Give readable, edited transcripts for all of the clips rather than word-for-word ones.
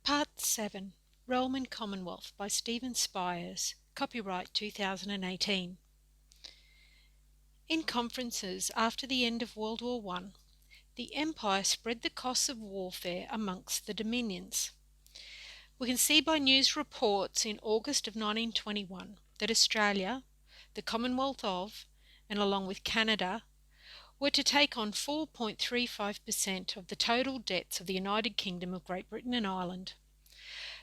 Part 7, Realm and Commonwealth by Stephen Spiers, copyright 2018. In conferences after the end of World War I, the Empire spread the costs of warfare amongst the dominions. We can see by news reports in August of 1921 that Australia, the Commonwealth of, and along with Canada, were to take on 4.35% of the total debts of the United Kingdom of Great Britain and Ireland.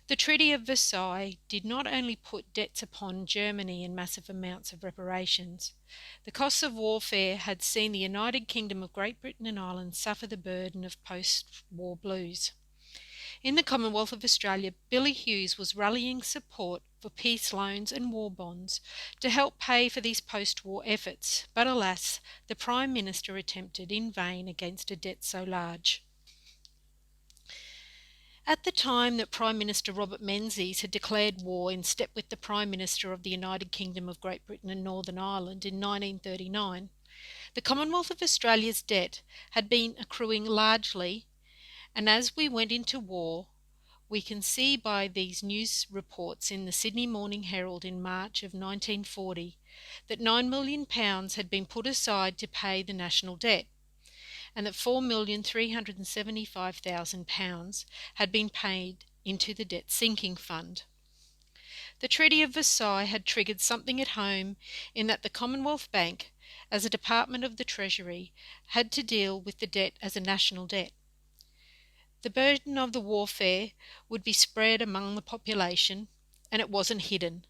The Treaty of Versailles did not only put debts upon Germany in massive amounts of reparations. The costs of warfare had seen the United Kingdom of Great Britain and Ireland suffer the burden of post-war blues. In the Commonwealth of Australia, Billy Hughes was rallying support for peace loans and war bonds to help pay for these post-war efforts, but alas, the Prime Minister attempted in vain against a debt so large. At the time that Prime Minister Robert Menzies had declared war in step with the Prime Minister of the United Kingdom of Great Britain and Northern Ireland in 1939, the Commonwealth of Australia's debt had been accruing largely, and as we went into war, we can see by these news reports in the Sydney Morning Herald in March of 1940 that £9 million had been put aside to pay the national debt, and that £4,375,000 had been paid into the debt sinking fund. The Treaty of Versailles had triggered something at home in that the Commonwealth Bank, as a department of the Treasury, had to deal with the debt as a national debt. The burden of the warfare would be spread among the population, and it wasn't hidden.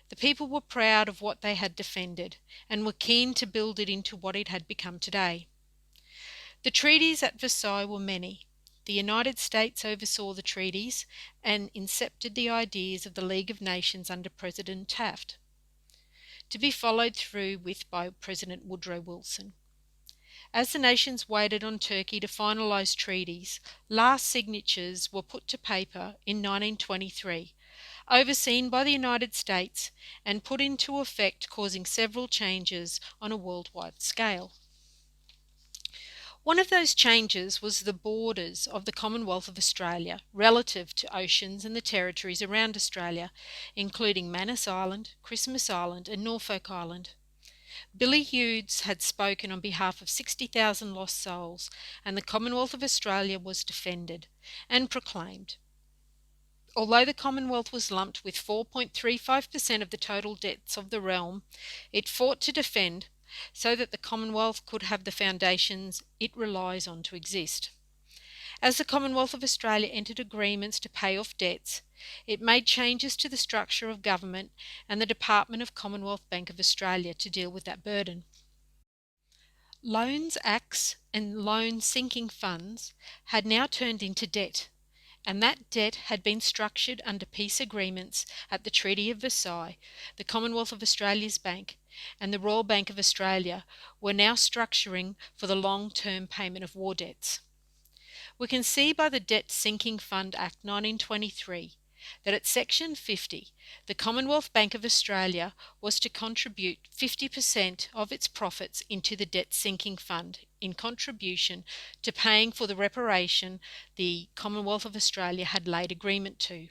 The people were proud of what they had defended, and were keen to build it into what it had become today. The treaties at Versailles were many. The United States oversaw the treaties and incepted the ideas of the League of Nations under President Taft, to be followed through with by President Woodrow Wilson. As the nations waited on Turkey to finalise treaties, last signatures were put to paper in 1923, overseen by the United States and put into effect, causing several changes on a worldwide scale. One of those changes was the borders of the Commonwealth of Australia relative to oceans and the territories around Australia, including Manus Island, Christmas Island and Norfolk Island. Billy Hughes had spoken on behalf of 60,000 lost souls, and the Commonwealth of Australia was defended and proclaimed. Although the Commonwealth was lumped with 4.35% of the total debts of the realm, it fought to defend so that the Commonwealth could have the foundations it relies on to exist. As the Commonwealth of Australia entered agreements to pay off debts, it made changes to the structure of government and the Department of Commonwealth Bank of Australia to deal with that burden. Loans acts and loan sinking funds had now turned into debt, and that debt had been structured under peace agreements at the Treaty of Versailles. The Commonwealth of Australia's Bank and the Royal Bank of Australia were now structuring for the long-term payment of war debts. We can see by the Debt Sinking Fund Act 1923 that at Section 50, the Commonwealth Bank of Australia was to contribute 50% of its profits into the Debt Sinking Fund in contribution to paying for the reparation the Commonwealth of Australia had laid agreement to.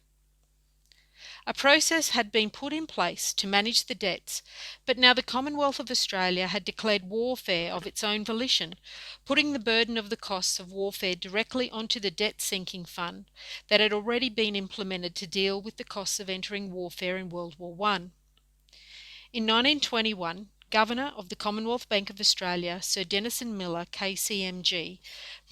A process had been put in place to manage the debts, but now the Commonwealth of Australia had declared warfare of its own volition, putting the burden of the costs of warfare directly onto the debt-sinking fund that had already been implemented to deal with the costs of entering warfare in World War I. In 1921, Governor of the Commonwealth Bank of Australia, Sir Denison Miller, KCMG,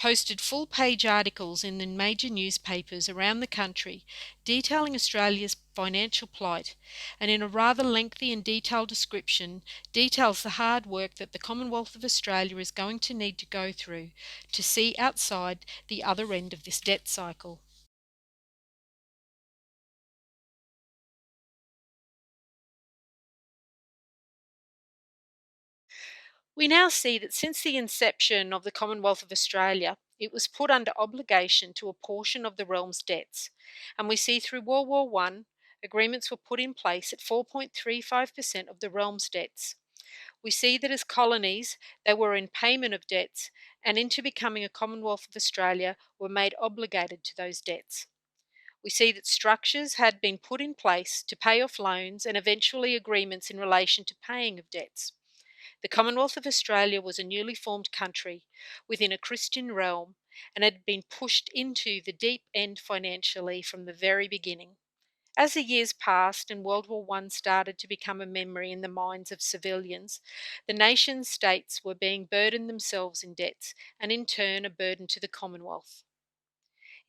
posted full-page articles in the major newspapers around the country detailing Australia's financial plight, and in a rather lengthy and detailed description details the hard work that the Commonwealth of Australia is going to need to go through to see outside the other end of this debt cycle. We now see that since the inception of the Commonwealth of Australia, it was put under obligation to a portion of the realm's debts, and we see through World War I, agreements were put in place at 4.35% of the realm's debts. We see that as colonies, they were in payment of debts, and into becoming a Commonwealth of Australia were made obligated to those debts. We see that structures had been put in place to pay off loans and eventually agreements in relation to paying of debts. The Commonwealth of Australia was a newly formed country within a Christian realm and had been pushed into the deep end financially from the very beginning. As the years passed and World War I started to become a memory in the minds of civilians, the nation states were being burdened themselves in debts and in turn a burden to the Commonwealth.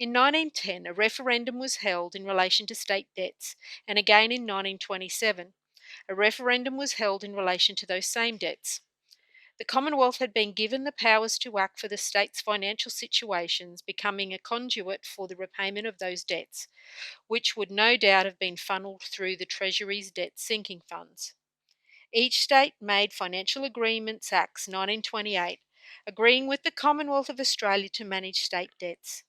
In 1910, a referendum was held in relation to state debts, and again in 1927, a referendum was held in relation to those same debts. The Commonwealth had been given the powers to act for the state's financial situations, becoming a conduit for the repayment of those debts, which would no doubt have been funneled through the Treasury's debt sinking funds. Each state made Financial Agreements Acts 1928, agreeing with the Commonwealth of Australia to manage state debts.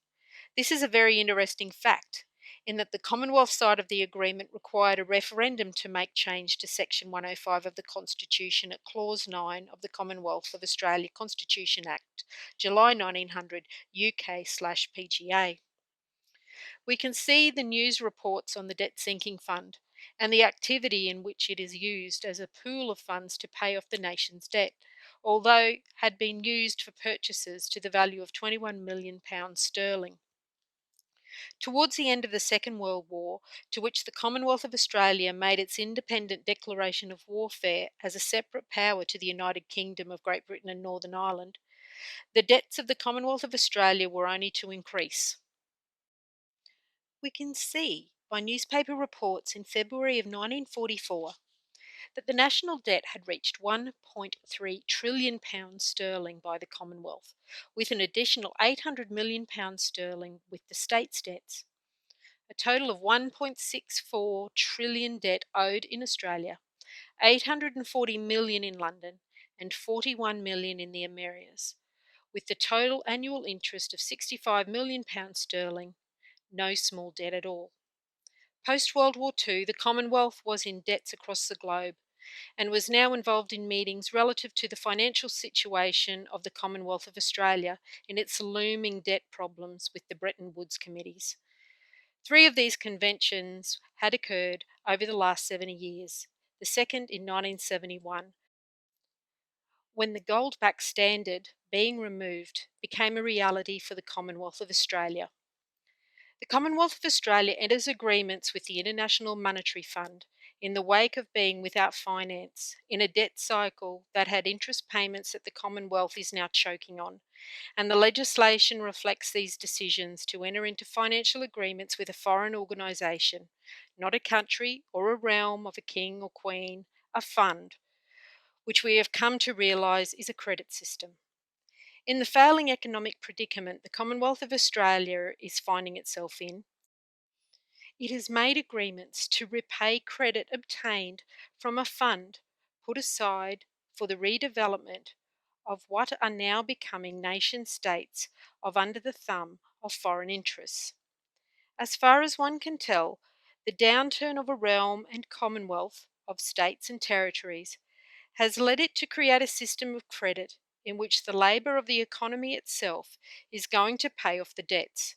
This is a very interesting fact, in that the Commonwealth side of the agreement required a referendum to make change to Section 105 of the Constitution at Clause 9 of the Commonwealth of Australia Constitution Act, July 1900, UK/PGA. We can see the news reports on the debt sinking fund and the activity in which it is used as a pool of funds to pay off the nation's debt, although had been used for purchases to the value of £21 million. Towards the end of the Second World War, to which the Commonwealth of Australia made its independent declaration of warfare as a separate power to the United Kingdom of Great Britain and Northern Ireland, the debts of the Commonwealth of Australia were only to increase. We can see by newspaper reports in February of 1944 that the national debt had reached £1.3 trillion by the Commonwealth, with an additional £800 million with the state's debts. A total of £1.64 trillion debt owed in Australia, $840 million in London, and £41 million in the Americas, with the total annual interest of £65 million, no small debt at all. Post-World War II, the Commonwealth was in debts across the globe and was now involved in meetings relative to the financial situation of the Commonwealth of Australia in its looming debt problems with the Bretton Woods committees. 3 of these conventions had occurred over the last 70 years, the second in 1971, when the gold-backed standard, being removed, became a reality for the Commonwealth of Australia. The Commonwealth of Australia enters agreements with the International Monetary Fund in the wake of being without finance, in a debt cycle that had interest payments that the Commonwealth is now choking on, and the legislation reflects these decisions to enter into financial agreements with a foreign organisation, not a country or a realm of a king or queen, a fund, which we have come to realise is a credit system. In the failing economic predicament the Commonwealth of Australia is finding itself in, it has made agreements to repay credit obtained from a fund put aside for the redevelopment of what are now becoming nation states of under the thumb of foreign interests. As far as one can tell, the downturn of a realm and commonwealth of states and territories has led it to create a system of credit in which the labour of the economy itself is going to pay off the debts.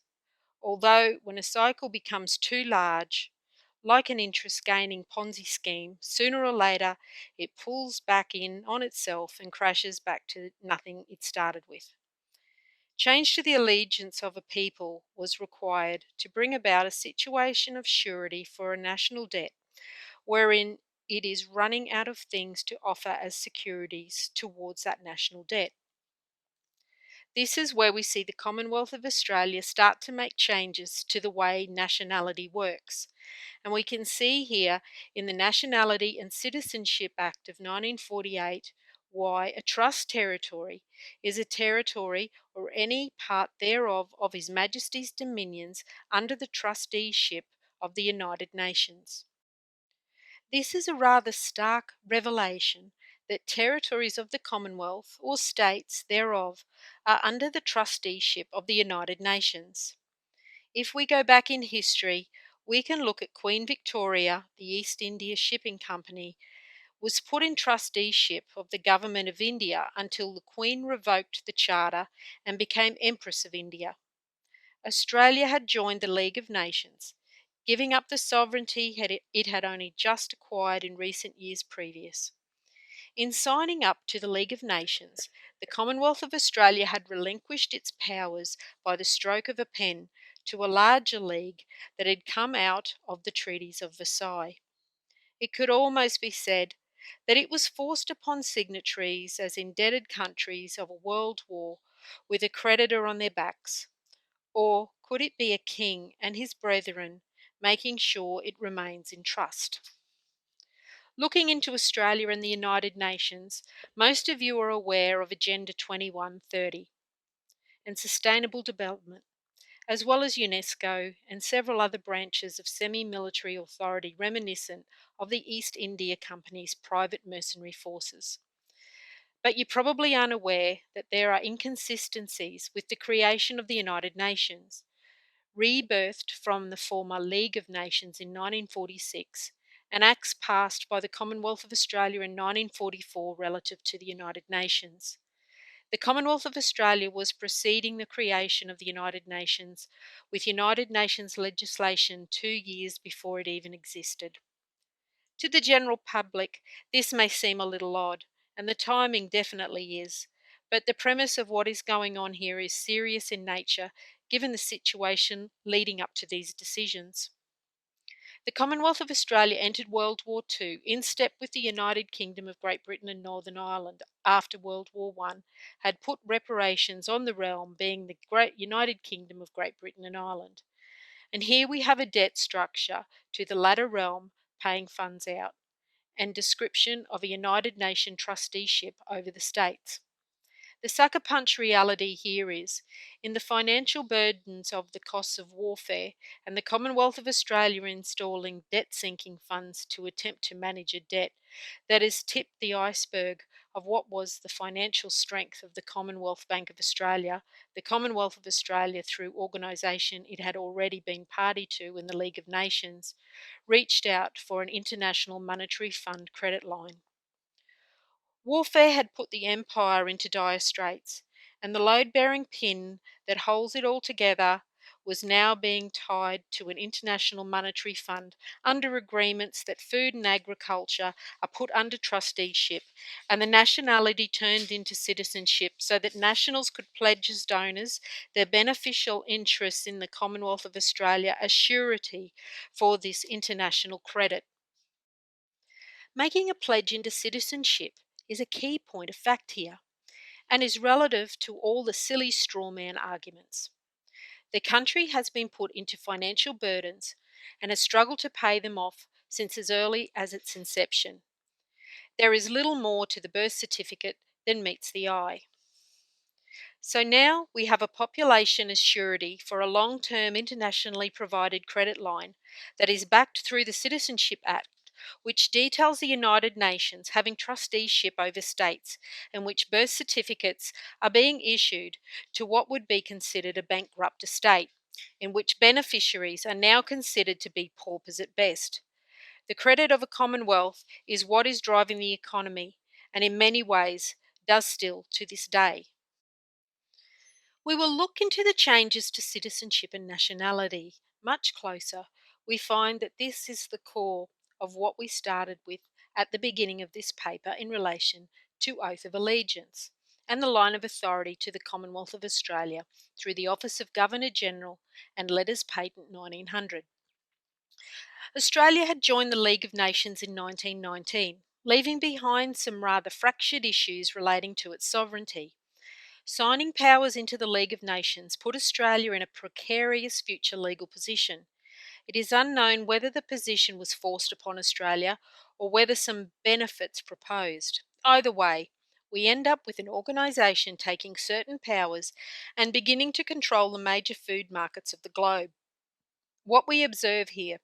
Although when a cycle becomes too large, like an interest-gaining Ponzi scheme, sooner or later it pulls back in on itself and crashes back to nothing it started with. Change to the allegiance of a people was required to bring about a situation of surety for a national debt, wherein it is running out of things to offer as securities towards that national debt. This is where we see the Commonwealth of Australia start to make changes to the way nationality works. And we can see here in the Nationality and Citizenship Act of 1948 why a trust territory is a territory or any part thereof of His Majesty's dominions under the trusteeship of the United Nations. This is a rather stark revelation that territories of the Commonwealth or states thereof are under the trusteeship of the United Nations. If we go back in history, we can look at Queen Victoria, the East India Shipping Company, was put in trusteeship of the Government of India until the Queen revoked the charter and became Empress of India. Australia had joined the League of Nations, giving up the sovereignty it had only just acquired in recent years previous. In signing up to the League of Nations, the Commonwealth of Australia had relinquished its powers by the stroke of a pen to a larger league that had come out of the treaties of Versailles. It could almost be said that it was forced upon signatories as indebted countries of a world war with a creditor on their backs. Or could it be a king and his brethren making sure it remains in trust? Looking into Australia and the United Nations, most of you are aware of Agenda 2130 and Sustainable Development, as well as UNESCO and several other branches of semi-military authority reminiscent of the East India Company's private mercenary forces. But you probably aren't aware that there are inconsistencies with the creation of the United Nations, rebirthed from the former League of Nations in 1946, and acts passed by the Commonwealth of Australia in 1944 relative to the United Nations. The Commonwealth of Australia was preceding the creation of the United Nations, with United Nations legislation 2 years before it even existed. To the general public, this may seem a little odd, and the timing definitely is, but the premise of what is going on here is serious in nature, given the situation leading up to these decisions. The Commonwealth of Australia entered World War II in step with the United Kingdom of Great Britain and Northern Ireland after World War I had put reparations on the realm, being the Great United Kingdom of Great Britain and Ireland. And here we have a debt structure to the latter realm paying funds out, and description of a United Nations trusteeship over the states. The sucker punch reality here is, in the financial burdens of the costs of warfare and the Commonwealth of Australia installing debt-sinking funds to attempt to manage a debt that has tipped the iceberg of what was the financial strength of the Commonwealth Bank of Australia, the Commonwealth of Australia, through organisation it had already been party to in the League of Nations, reached out for an International Monetary Fund credit line. Warfare had put the empire into dire straits, and the load-bearing pin that holds it all together was now being tied to an international monetary fund under agreements that food and agriculture are put under trusteeship and the nationality turned into citizenship so that nationals could pledge as donors their beneficial interests in the Commonwealth of Australia as surety for this international credit. Making a pledge into citizenship is a key point of fact here, and is relative to all the silly straw man arguments. The country has been put into financial burdens and has struggled to pay them off since as early as its inception. There is little more to the birth certificate than meets the eye. So now we have a population as surety for a long-term internationally provided credit line that is backed through the Citizenship Act, which details the United Nations having trusteeship over states and which birth certificates are being issued to what would be considered a bankrupt estate, in which beneficiaries are now considered to be paupers at best. The credit of a Commonwealth is what is driving the economy, and in many ways does still to this day. We will look into the changes to citizenship and nationality much closer. We find that this is the core of what we started with at the beginning of this paper in relation to Oath of Allegiance and the line of authority to the Commonwealth of Australia through the Office of Governor-General and Letters Patent 1900. Australia had joined the League of Nations in 1919, leaving behind some rather fractured issues relating to its sovereignty. Signing powers into the League of Nations put Australia in a precarious future legal position. It is unknown whether the position was forced upon Australia or whether some benefits proposed. Either way, we end up with an organisation taking certain powers and beginning to control the major food markets of the globe. What we observe here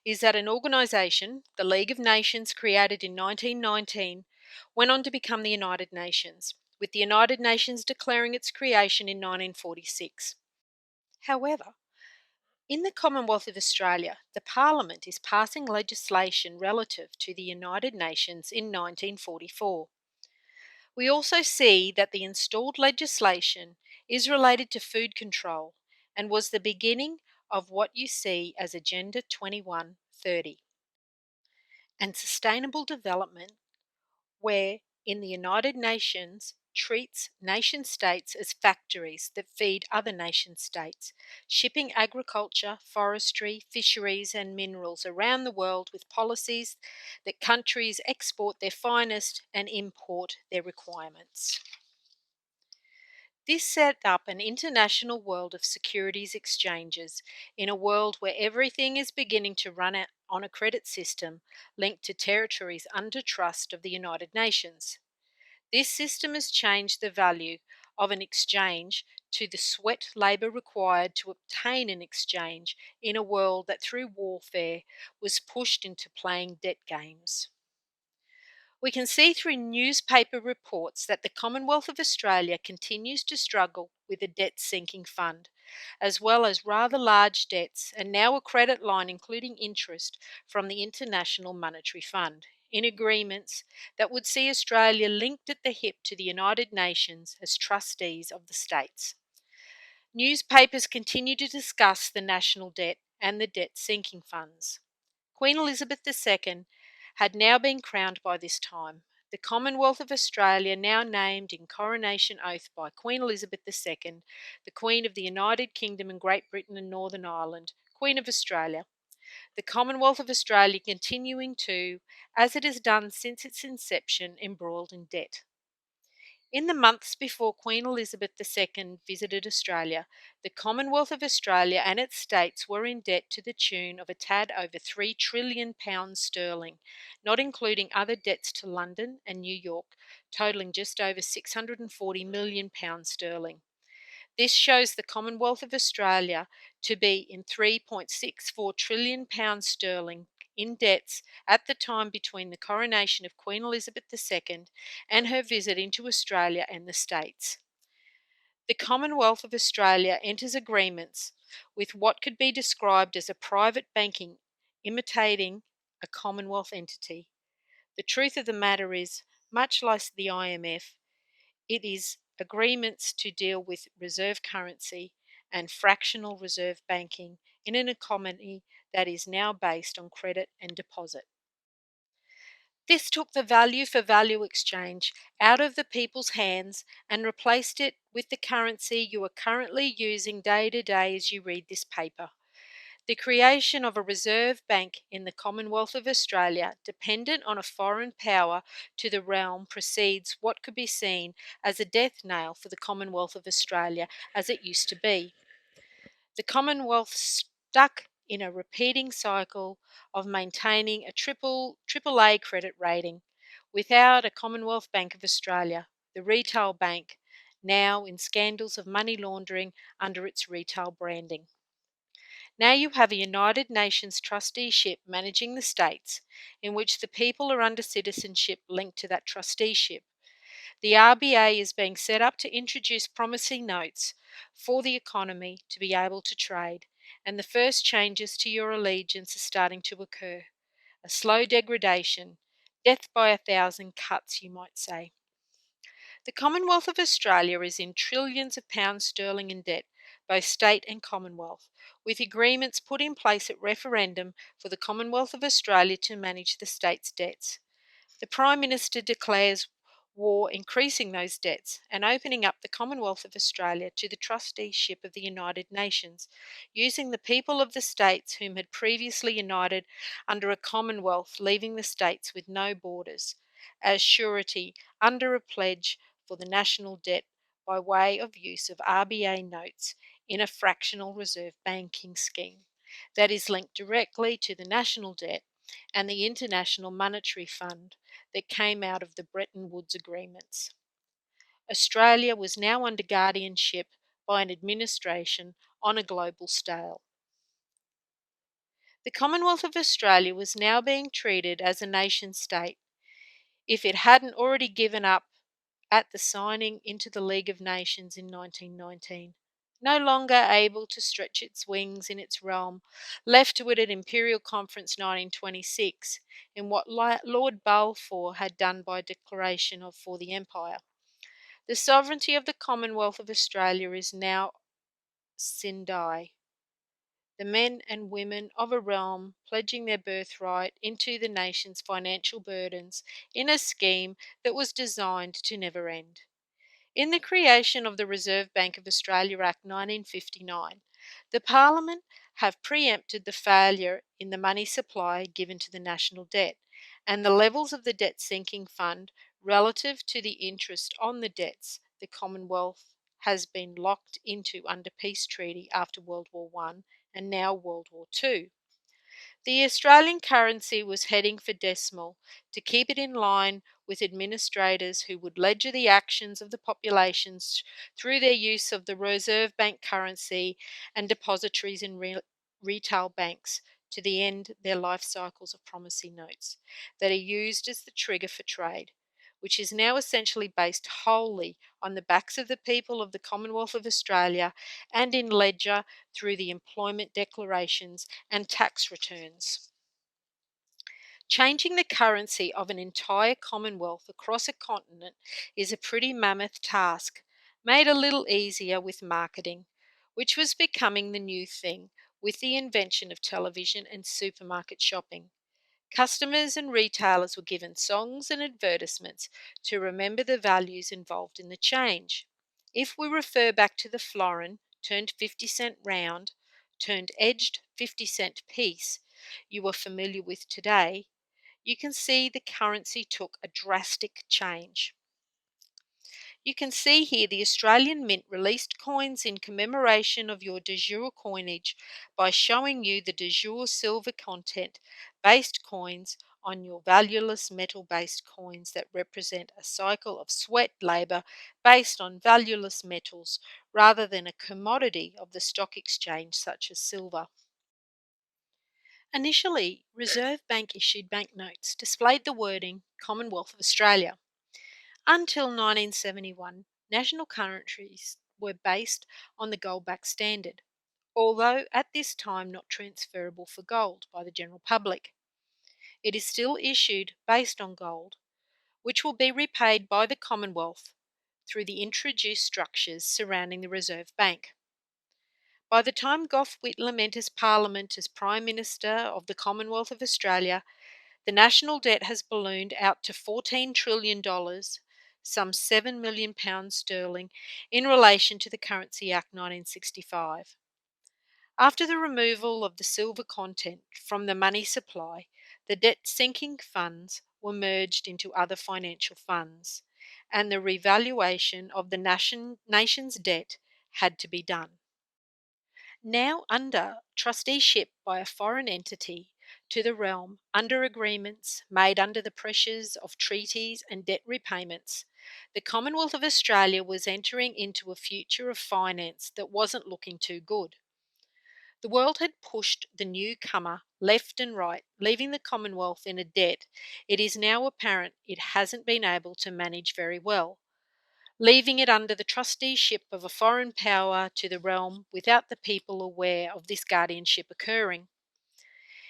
is that an organisation, the League of Nations, created in 1919, went on to become the United Nations, with the United Nations declaring its creation in 1946. However, in the Commonwealth of Australia, the Parliament is passing legislation relative to the United Nations in 1944. We also see that the installed legislation is related to food control and was the beginning of what you see as Agenda 2130 and sustainable development, where in the United Nations treats nation states as factories that feed other nation states, shipping agriculture, forestry, fisheries and minerals around the world with policies that countries export their finest and import their requirements. This set up an international world of securities exchanges in a world where everything is beginning to run on a credit system linked to territories under trust of the United Nations. This system has changed the value of an exchange to the sweat labour required to obtain an exchange in a world that through warfare was pushed into playing debt games. We can see through newspaper reports that the Commonwealth of Australia continues to struggle with a debt sinking fund, as well as rather large debts, and now a credit line including interest from the International Monetary Fund, in agreements that would see Australia linked at the hip to the United Nations as trustees of the states. Newspapers continue to discuss the national debt and the debt sinking funds. Queen Elizabeth II had now been crowned by this time. The Commonwealth of Australia, now named in coronation oath by Queen Elizabeth II, the Queen of the United Kingdom and Great Britain and Northern Ireland, Queen of Australia. The Commonwealth of Australia continuing to, as it has done since its inception, embroiled in debt. In the months before Queen Elizabeth II visited Australia, the Commonwealth of Australia and its states were in debt to the tune of a tad over £3 trillion sterling, not including other debts to London and New York, totalling just over £640 million sterling. This shows the Commonwealth of Australia to be in £3.64 trillion sterling in debts at the time between the coronation of Queen Elizabeth II and her visit into Australia and the States. The Commonwealth of Australia enters agreements with what could be described as a private banking imitating a Commonwealth entity. The truth of the matter is, much like the IMF, it is agreements to deal with reserve currency and fractional reserve banking in an economy that is now based on credit and deposit. This took the value for value exchange out of the people's hands and replaced it with the currency you are currently using day to day as you read this paper. The creation of a reserve bank in the Commonwealth of Australia, dependent on a foreign power to the realm, precedes what could be seen as a death nail for the Commonwealth of Australia as it used to be. The Commonwealth stuck in a repeating cycle of maintaining a AAA credit rating without a Commonwealth Bank of Australia, the retail bank, now in scandals of money laundering under its retail branding. Now you have a United Nations trusteeship managing the states, in which the people are under citizenship linked to that trusteeship. The RBA is being set up to introduce promissory notes for the economy to be able to trade, and the first changes to your allegiance are starting to occur. A slow degradation, death by 1,000 cuts, you might say. The Commonwealth of Australia is in trillions of pounds sterling in debt, both state and Commonwealth, with agreements put in place at referendum for the Commonwealth of Australia to manage the state's debts. The Prime Minister declares war, increasing those debts and opening up the Commonwealth of Australia to the trusteeship of the United Nations, using the people of the states whom had previously united under a Commonwealth, leaving the states with no borders, as surety under a pledge for the national debt by way of use of RBA notes in a fractional reserve banking scheme that is linked directly to the national debt and the International Monetary Fund that came out of the Bretton Woods agreements. Australia was now under guardianship by an administration on a global scale. The Commonwealth of Australia was now being treated as a nation state, if it hadn't already given up at the signing into the League of Nations in 1919. No longer able to stretch its wings in its realm, left to it at Imperial Conference 1926, in what Lord Balfour had done by declaration of for the Empire. The sovereignty of the Commonwealth of Australia is now Sindai. the men and women of a realm pledging their birthright into the nation's financial burdens in a scheme that was designed to never end. In the creation of the Reserve Bank of Australia Act 1959, the Parliament have preempted the failure in the money supply given to the national debt, and the levels of the debt sinking fund relative to the interest on the debts the Commonwealth has been locked into under peace treaty after World War I and now World War II. The Australian currency was heading for decimal to keep it in line with administrators who would ledger the actions of the populations through their use of the Reserve Bank currency and depositories in retail banks to the end their life cycles of promissory notes that are used as the trigger for trade, which is now essentially based wholly on the backs of the people of the Commonwealth of Australia and in ledger through the employment declarations and tax returns. Changing the currency of an entire Commonwealth across a continent is a pretty mammoth task, made a little easier with marketing, which was becoming the new thing with the invention of television and supermarket shopping. Customers and retailers were given songs and advertisements to remember the values involved in the change. If we refer back to the florin, turned 50-cent round, turned edged 50-cent piece, you are familiar with today, you can see the currency took a drastic change. You can see here the Australian Mint released coins in commemoration of your de jour coinage by showing you the de jour silver content based coins on your valueless metal based coins that represent a cycle of sweat labour based on valueless metals rather than a commodity of the stock exchange such as silver. Initially, Reserve Bank issued banknotes displayed the wording Commonwealth of Australia. Until 1971, national currencies were based on the gold-backed standard, although at this time not transferable for gold by the general public. It is still issued based on gold, which will be repaid by the Commonwealth through the introduced structures surrounding the Reserve Bank. By the time Gough Whitlam enters Parliament as Prime Minister of the Commonwealth of Australia, the national debt has ballooned out to $14 trillion, some £7 million sterling, in relation to the Currency Act 1965. After the removal of the silver content from the money supply, the debt-sinking funds were merged into other financial funds, and the revaluation of the nation's debt had to be done. Now under trusteeship by a foreign entity to the realm, under agreements made under the pressures of treaties and debt repayments, the Commonwealth of Australia was entering into a future of finance that wasn't looking too good. The world had pushed the newcomer left and right, leaving the Commonwealth in a debt it is now apparent it hasn't been able to manage very well, leaving it under the trusteeship of a foreign power to the realm without the people aware of this guardianship occurring.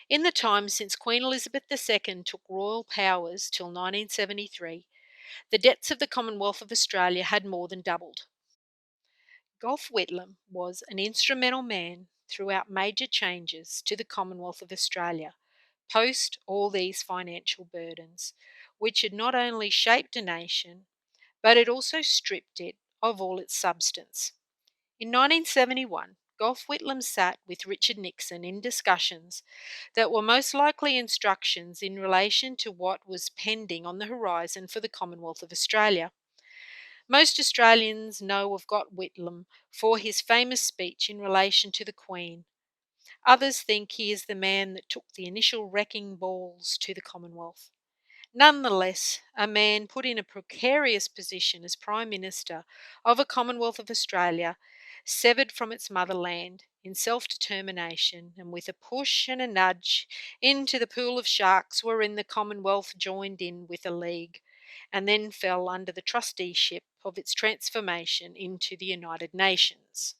In the time since Queen Elizabeth II took royal powers till 1973, the debts of the Commonwealth of Australia had more than doubled. Gough Whitlam was an instrumental man throughout major changes to the Commonwealth of Australia, post all these financial burdens, which had not only shaped a nation, but it also stripped it of all its substance. In 1971, Gough Whitlam sat with Richard Nixon in discussions that were most likely instructions in relation to what was pending on the horizon for the Commonwealth of Australia. Most Australians know of Gough Whitlam for his famous speech in relation to the Queen. Others think he is the man that took the initial wrecking balls to the Commonwealth. Nonetheless, a man put in a precarious position as Prime Minister of a Commonwealth of Australia, severed from its motherland in self-determination and with a push and a nudge into the pool of sharks wherein the Commonwealth joined in with a league, and then fell under the trusteeship of its transformation into the United Nations.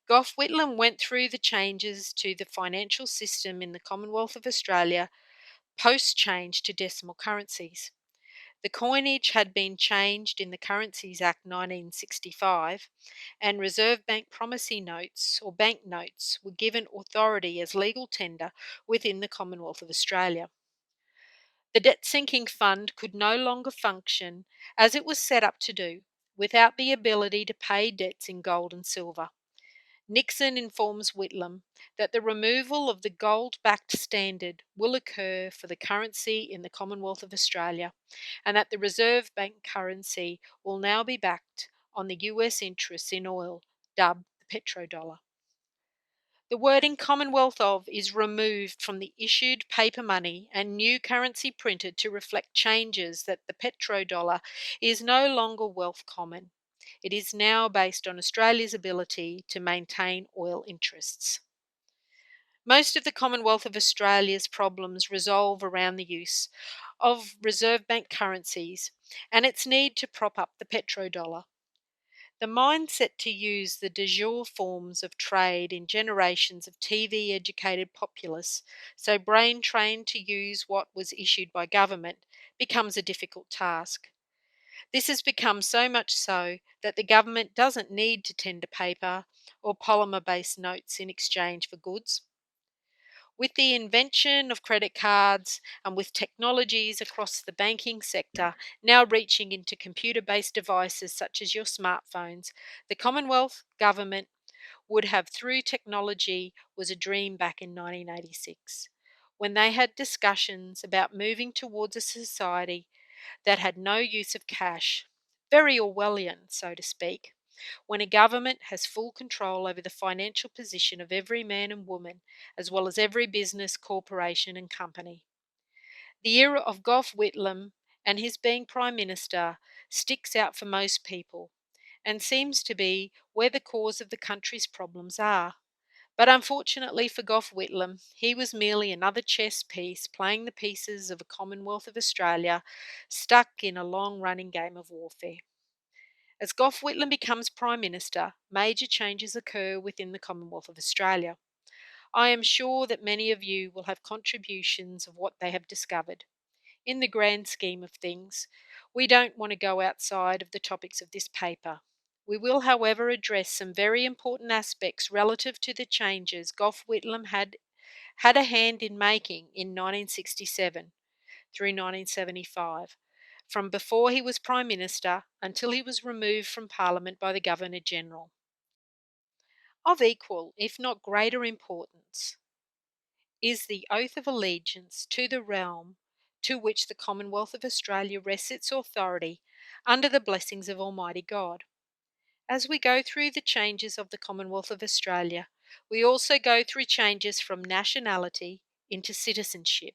Gough Whitlam went through the changes to the financial system in the Commonwealth of Australia post-change to decimal currencies. The coinage had been changed in the Currencies Act 1965, and Reserve Bank promissory notes or bank notes were given authority as legal tender within the Commonwealth of Australia. The debt sinking fund could no longer function as it was set up to do, without the ability to pay debts in gold and silver. Nixon informs Whitlam that the removal of the gold-backed standard will occur for the currency in the Commonwealth of Australia, and that the Reserve Bank currency will now be backed on the US interests in oil, dubbed the petrodollar. The wording Commonwealth of is removed from the issued paper money and new currency printed to reflect changes that the petrodollar is no longer wealth common. It is now based on Australia's ability to maintain oil interests. Most of the Commonwealth of Australia's problems resolve around the use of Reserve Bank currencies and its need to prop up the petrodollar. The mindset to use the de jure forms of trade in generations of TV educated populace, so brain trained to use what was issued by government, becomes a difficult task. This has become so much so that the government doesn't need to tender paper or polymer based notes in exchange for goods. With the invention of credit cards and with technologies across the banking sector now reaching into computer based devices such as your smartphones, the Commonwealth government would have through technology was a dream back in 1986, when they had discussions about moving towards a society that had no use of cash. Very Orwellian, so to speak, when a government has full control over the financial position of every man and woman, as well as every business, corporation, and company. The era of Gough Whitlam and his being Prime Minister sticks out for most people and seems to be where the cause of the country's problems are. But unfortunately for Gough Whitlam, he was merely another chess piece playing the pieces of a Commonwealth of Australia stuck in a long running game of warfare. As Gough Whitlam becomes Prime Minister, major changes occur within the Commonwealth of Australia. I am sure that many of you will have contributions of what they have discovered. In the grand scheme of things, we don't want to go outside of the topics of this paper. We will, however, address some very important aspects relative to the changes Gough Whitlam had a hand in making in 1967 through 1975, from before he was Prime Minister until he was removed from Parliament by the Governor-General. Of equal, if not greater importance, is the oath of allegiance to the realm to which the Commonwealth of Australia rests its authority under the blessings of Almighty God. As we go through the changes of the Commonwealth of Australia, we also go through changes from nationality into citizenship.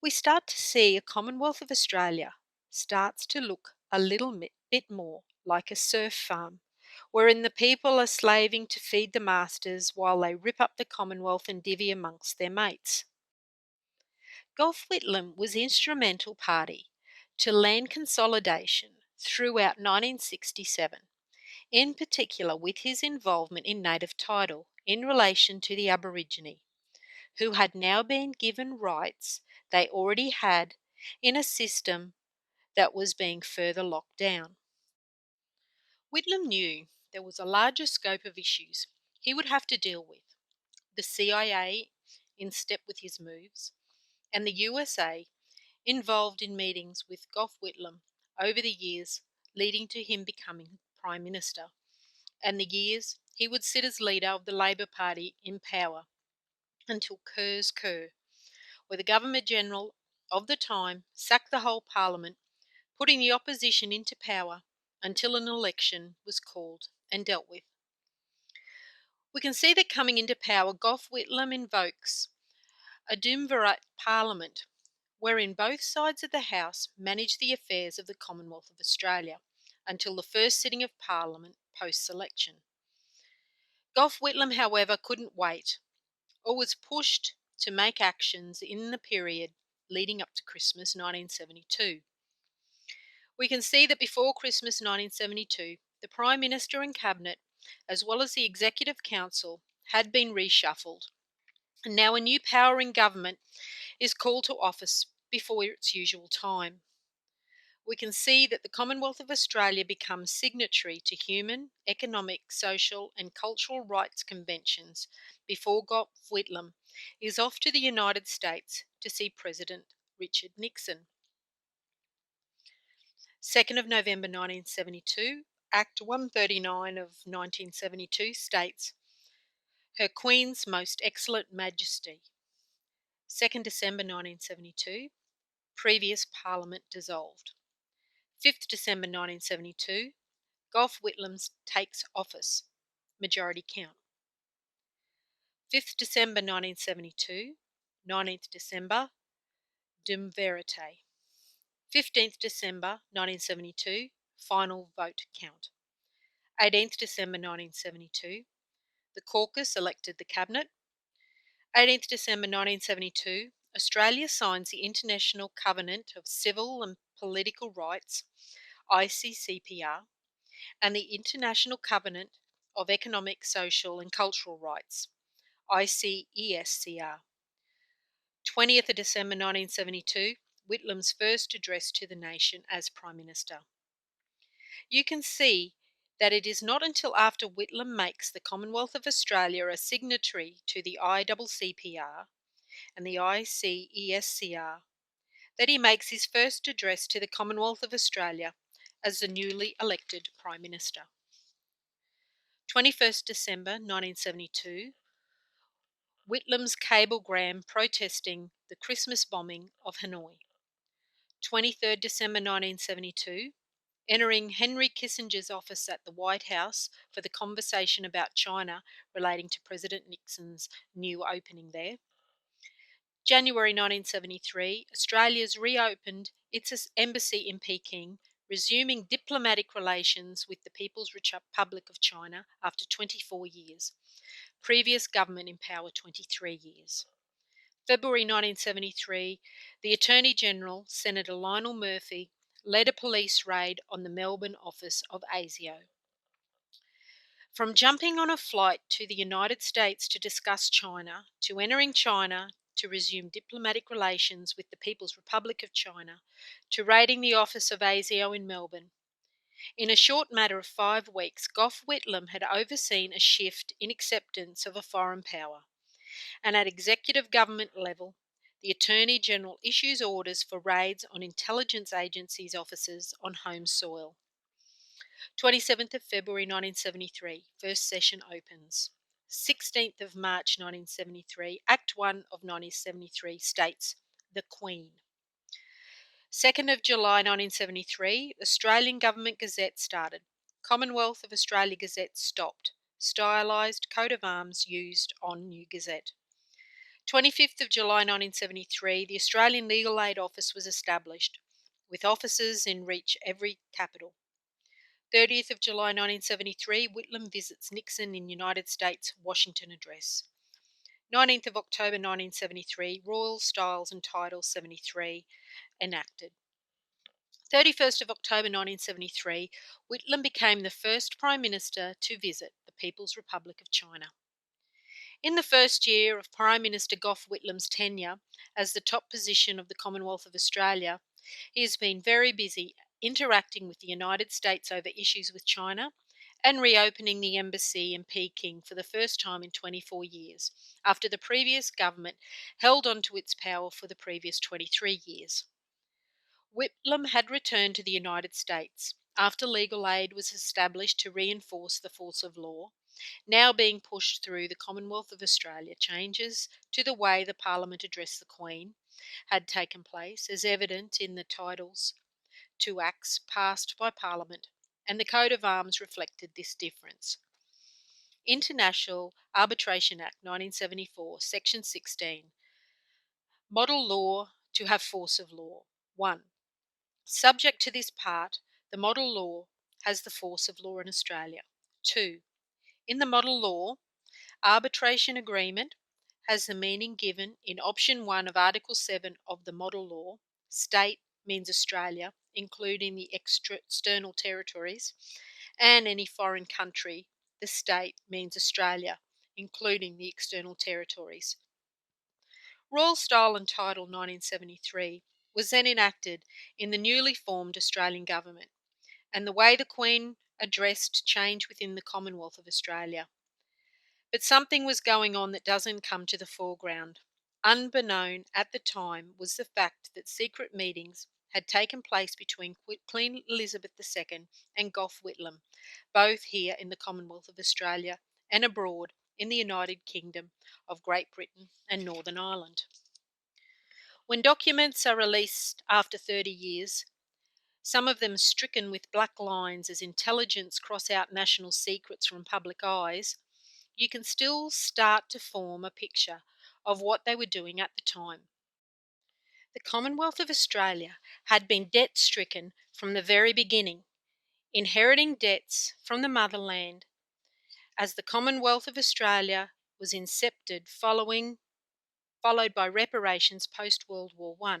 We start to see a Commonwealth of Australia starts to look a little bit more like a serf farm, wherein the people are slaving to feed the masters while they rip up the Commonwealth and divvy amongst their mates. Gough Whitlam was instrumental party to land consolidation throughout 1967, in particular with his involvement in native title in relation to the Aborigine, who had now been given rights they already had in a system that was being further locked down. Whitlam knew there was a larger scope of issues he would have to deal with: the CIA in step with his moves, and the USA involved in meetings with Gough Whitlam over the years leading to him becoming Prime Minister, and the years he would sit as leader of the Labor Party in power until Kerr's Kerr, where the Governor-General of the time sacked the whole Parliament, putting the opposition into power until an election was called and dealt with. We can see that coming into power, Gough Whitlam invokes a Duumvirate Parliament, wherein both sides of the House manage the affairs of the Commonwealth of Australia until the first sitting of Parliament post-election. Gough Whitlam, however, couldn't wait, or was pushed to make actions in the period leading up to Christmas 1972. We can see that before Christmas 1972, the Prime Minister and Cabinet, as well as the Executive Council, had been reshuffled, and now a new power in government is called to office before its usual time. We can see that the Commonwealth of Australia becomes signatory to human, economic, social and cultural rights conventions before Gough Whitlam is off to the United States to see President Richard Nixon. 2nd of November 1972, Act 139 of 1972 states, Her Queen's Most Excellent Majesty. 2nd December 1972, previous Parliament dissolved. 5th December 1972, Gough Whitlam takes office, majority count. 5th December 1972, 19th December, Dum Verite. 15th December 1972, final vote count. 18th December 1972, the caucus elected the cabinet. 18th December 1972, Australia signs the International Covenant of Civil and Political Rights, ICCPR, and the International Covenant of Economic, Social and Cultural Rights, ICESCR. 20th of December 1972, Whitlam's first address to the nation as Prime Minister. You can see that it is not until after Whitlam makes the Commonwealth of Australia a signatory to the ICCPR and the ICESCR that he makes his first address to the Commonwealth of Australia as the newly elected Prime Minister. 21st December 1972, Whitlam's cablegram protesting the Christmas bombing of Hanoi. 23rd December 1972, entering Henry Kissinger's office at the White House for the conversation about China relating to President Nixon's new opening there. January 1973, Australia's reopened its embassy in Peking, resuming diplomatic relations with the People's Republic of China after 24 years. Previous government in power 23 years. February 1973, the Attorney General, Senator Lionel Murphy, led a police raid on the Melbourne office of ASIO. From jumping on a flight to the United States to discuss China, to entering China to resume diplomatic relations with the People's Republic of China, to raiding the office of ASIO in Melbourne, in a short matter of 5 weeks, Gough Whitlam had overseen a shift in acceptance of a foreign power. And at executive government level, the Attorney General issues orders for raids on intelligence agencies' offices on home soil. 27th of February 1973, first session opens. 16th of March 1973, Act 1 of 1973 states, The Queen. 2nd of July 1973, Australian Government Gazette started. Commonwealth of Australia Gazette stopped. Stylised coat of arms used on new Gazette. 25th of July 1973, the Australian Legal Aid Office was established, with offices in reach every capital. 30th of July 1973, Whitlam visits Nixon in United States Washington Address. 19th of October 1973, Royal Styles and Title 73 enacted. 31st of October 1973, Whitlam became the first Prime Minister to visit the People's Republic of China. In the first year of Prime Minister Gough Whitlam's tenure as the top position of the Commonwealth of Australia, he has been very busy interacting with the United States over issues with China and reopening the embassy in Peking for the first time in 24 years, after the previous government held on to its power for the previous 23 years. Whitlam had returned to the United States after legal aid was established to reinforce the force of law, now being pushed through the Commonwealth of Australia. Changes to the way the Parliament addressed the Queen had taken place, as evident in the titles to acts passed by Parliament, and the coat of arms reflected this difference. International Arbitration Act 1974, Section 16. Model law to have force of law. 1. Subject to this part, the model law has the force of law in Australia. 2. In the model law, arbitration agreement has the meaning given in option 1 of Article 7 of the model law. State means Australia, including the external territories, and any foreign country. The state means Australia, including the external territories. Royal Style and Title 1973 was then enacted in the newly formed Australian government, and the way the Queen addressed change within the Commonwealth of Australia. But something was going on that doesn't come to the foreground. Unbeknown at the time was the fact that secret meetings had taken place between Queen Elizabeth II and Gough Whitlam, both here in the Commonwealth of Australia and abroad in the United Kingdom of Great Britain and Northern Ireland. When documents are released after 30 years, some of them stricken with black lines as intelligence cross out national secrets from public eyes, you can still start to form a picture of what they were doing at the time. The Commonwealth of Australia had been debt-stricken from the very beginning, inheriting debts from the motherland as the Commonwealth of Australia was incepted, followed by reparations post-World War I.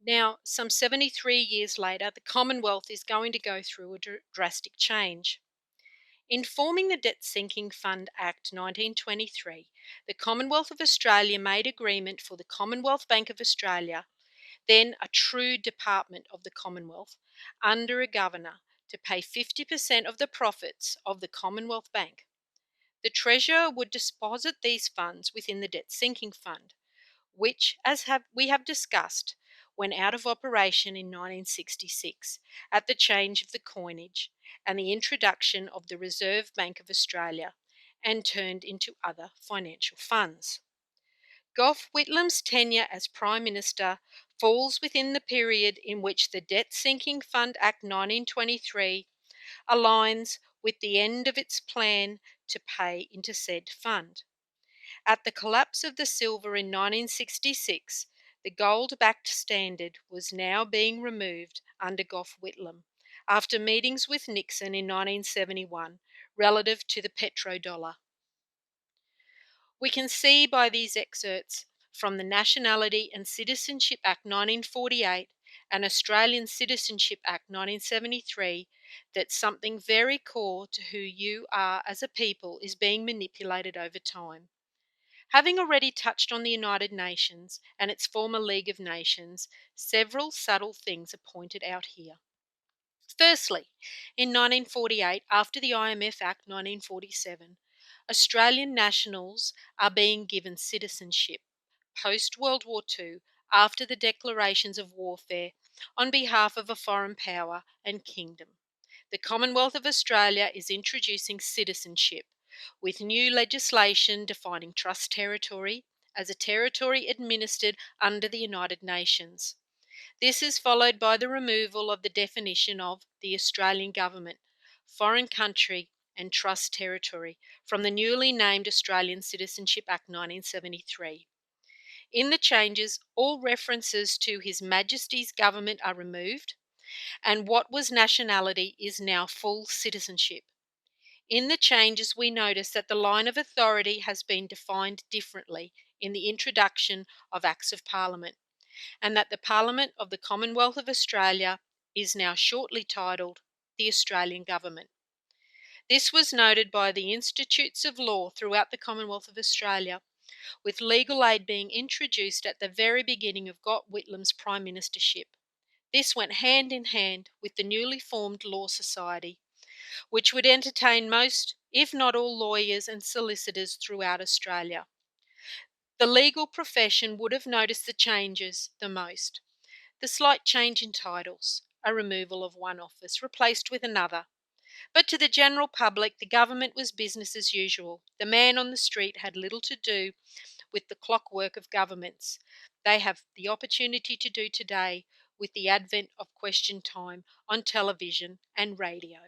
Now, some 73 years later, the Commonwealth is going to go through a drastic change. In forming the Debt Sinking Fund Act 1923, the Commonwealth of Australia made agreement for the Commonwealth Bank of Australia, then a true department of the Commonwealth, under a governor, to pay 50% of the profits of the Commonwealth Bank. The Treasurer would deposit these funds within the Debt Sinking Fund, which, we have discussed, went out of operation in 1966 at the change of the coinage and the introduction of the Reserve Bank of Australia, and turned into other financial funds. Gough Whitlam's tenure as Prime Minister falls within the period in which the Debt Sinking Fund Act 1923 aligns with the end of its plan to pay into said fund. At the collapse of the silver in 1966, the gold-backed standard was now being removed under Gough Whitlam after meetings with Nixon in 1971 relative to the petrodollar. We can see by these excerpts from the Nationality and Citizenship Act 1948 and Australian Citizenship Act 1973 that something very core to who you are as a people is being manipulated over time. Having already touched on the United Nations and its former League of Nations, several subtle things are pointed out here. Firstly, in 1948, after the IMF Act 1947, Australian nationals are being given citizenship post-World War II after the declarations of warfare on behalf of a foreign power and kingdom. The Commonwealth of Australia is introducing citizenship, with new legislation defining trust territory as a territory administered under the United Nations. This is followed by the removal of the definition of the Australian government, foreign country and trust territory from the newly named Australian Citizenship Act 1973. In the changes, all references to His Majesty's government are removed, and what was nationality is now full citizenship. In the changes, we notice that the line of authority has been defined differently in the introduction of Acts of Parliament, and that the Parliament of the Commonwealth of Australia is now shortly titled the Australian Government. This was noted by the Institutes of Law throughout the Commonwealth of Australia, with legal aid being introduced at the very beginning of Gough Whitlam's Prime Ministership. This went hand in hand with the newly formed Law Society, which would entertain most, if not all, lawyers and solicitors throughout Australia. The legal profession would have noticed the changes the most. The slight change in titles, a removal of one office replaced with another. But to the general public, the government was business as usual. The man on the street had little to do with the clockwork of governments. They have the opportunity to do today with the advent of Question Time on television and radio.